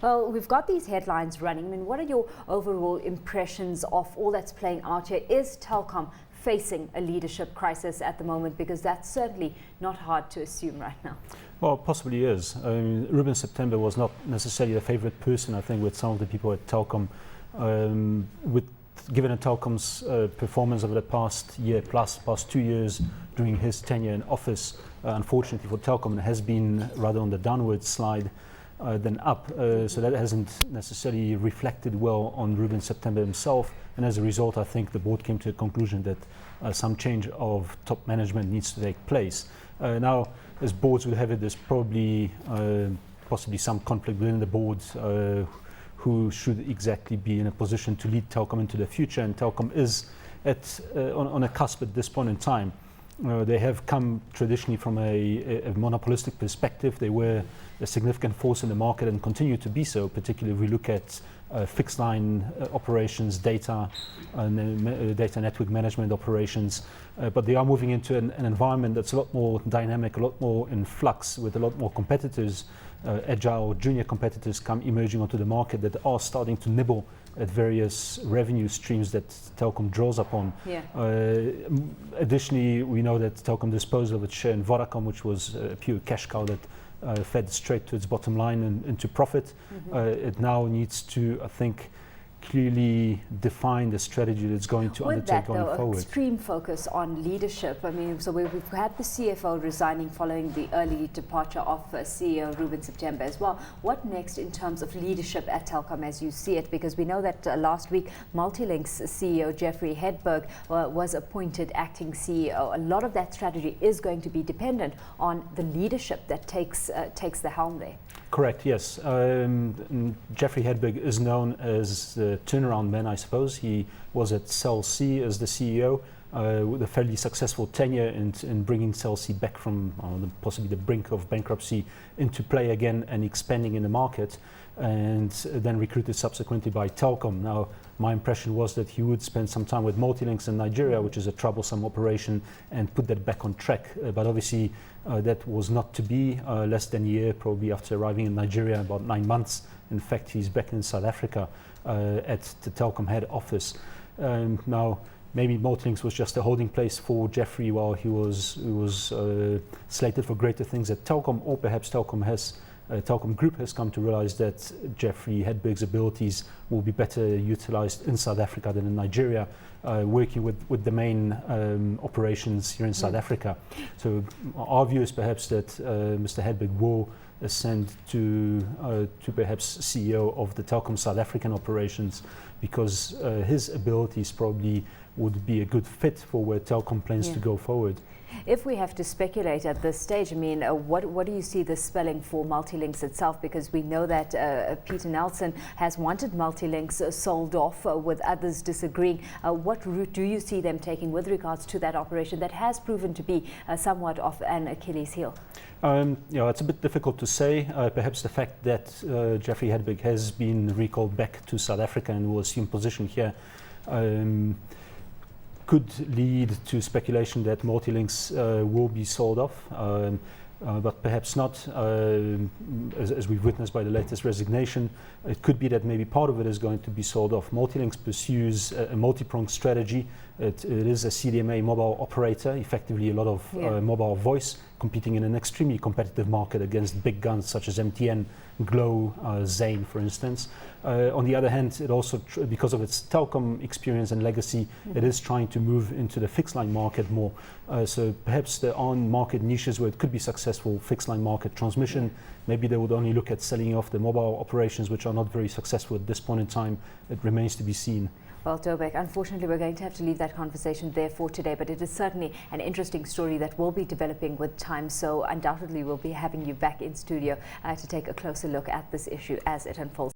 Well, we've got these headlines running. I mean, what are your overall impressions of all that's playing out here? Is Telkom facing a leadership crisis at the moment? Because that's certainly not hard to assume right now. Well, possibly is. Ruben September was not necessarily a favorite person, I think, with some of the people at Telkom. Given Telkom's performance over the past year plus, past 2 years during his tenure in office, unfortunately for Telkom, it has been rather on the downward slide than up. So that hasn't necessarily reflected well on Ruben September himself. And as a result, I think the board came to a conclusion that some change of top management needs to take place. Now, as boards will have it, there's probably possibly some conflict within the boards who should exactly be in a position to lead Telkom into the future. And Telkom is on a cusp at this point in time. They have come traditionally from a monopolistic perspective. They were a significant force in the market and continue to be so, particularly if we look at fixed line operations, data network management operations. But they are moving into an environment that's a lot more dynamic, a lot more in flux, with a lot more competitors, agile junior competitors emerging onto the market that are starting to nibble at various revenue streams that Telkom draws upon. Yeah. Additionally, we know that Telkom disposed of its share in Vodacom, which was a pure cash cow that fed straight to its bottom line and into profit. It now needs to, I think, clearly define the strategy that's going to undertake going forward. Extreme focus on leadership. I mean, so we've had the CFO resigning following the early departure of CEO Ruben September as well. What next in terms of leadership at Telkom as you see it? Because we know that last week Multilink's CEO Jeffrey Hedberg was appointed acting CEO. A lot of that strategy is going to be dependent on the leadership that takes the helm there. Correct, yes. Jeffrey Hedberg is known as the turnaround man, I suppose. He was at Cell C as the CEO with a fairly successful tenure in bringing Cell C back from possibly the brink of bankruptcy into play again and expanding in the market, and then recruited subsequently by Telkom. Now, my impression was that he would spend some time with Multilinks in Nigeria, which is a troublesome operation, and put that back on track. But obviously, that was not to be. Less than a year, probably after arriving in Nigeria, about 9 months. In fact, he's back in South Africa at the Telkom head office. Now, maybe Multilinks was just a holding place for Jeffrey while he was slated for greater things at Telkom, or perhaps Telkom Group has come to realize that Jeffrey Hedberg's abilities will be better utilized in South Africa than in Nigeria, working with the main operations here in South Africa. So our view is perhaps that Mr. Hedberg will ascend to perhaps CEO of the Telkom South African operations, because his abilities probably would be a good fit for where Telkom plans to go forward. If we have to speculate at this stage, I mean, what do you see this spelling for Multilinks itself? Because we know that Peter Nelson has wanted Multilinks sold off, with others disagreeing. What route do you see them taking with regards to that operation that has proven to be somewhat of an Achilles heel? It's a bit difficult to say. Perhaps the fact that Jeffrey Hedberg has been recalled back to South Africa and will assume position here could lead to speculation that Multilinks will be sold off, but perhaps not, as we've witnessed by the latest resignation. It could be that maybe part of it is going to be sold off. Multilinks pursues a multi-pronged strategy. It is a CDMA mobile operator, effectively a lot of mobile voice, competing in an extremely competitive market against big guns such as MTN, Glow, Zain, for instance. On the other hand, it also, because of its Telkom experience and legacy, it is trying to move into the fixed line market more. So perhaps there are market niches where it could be successful, fixed line market transmission. Maybe they would only look at selling off the mobile operations, which are not very successful at this point in time. It remains to be seen. Well, Dobek, unfortunately, we're going to have to leave that conversation there for today, but it is certainly an interesting story that will be developing with time. So undoubtedly, we'll be having you back in studio to take a closer look at this issue as it unfolds.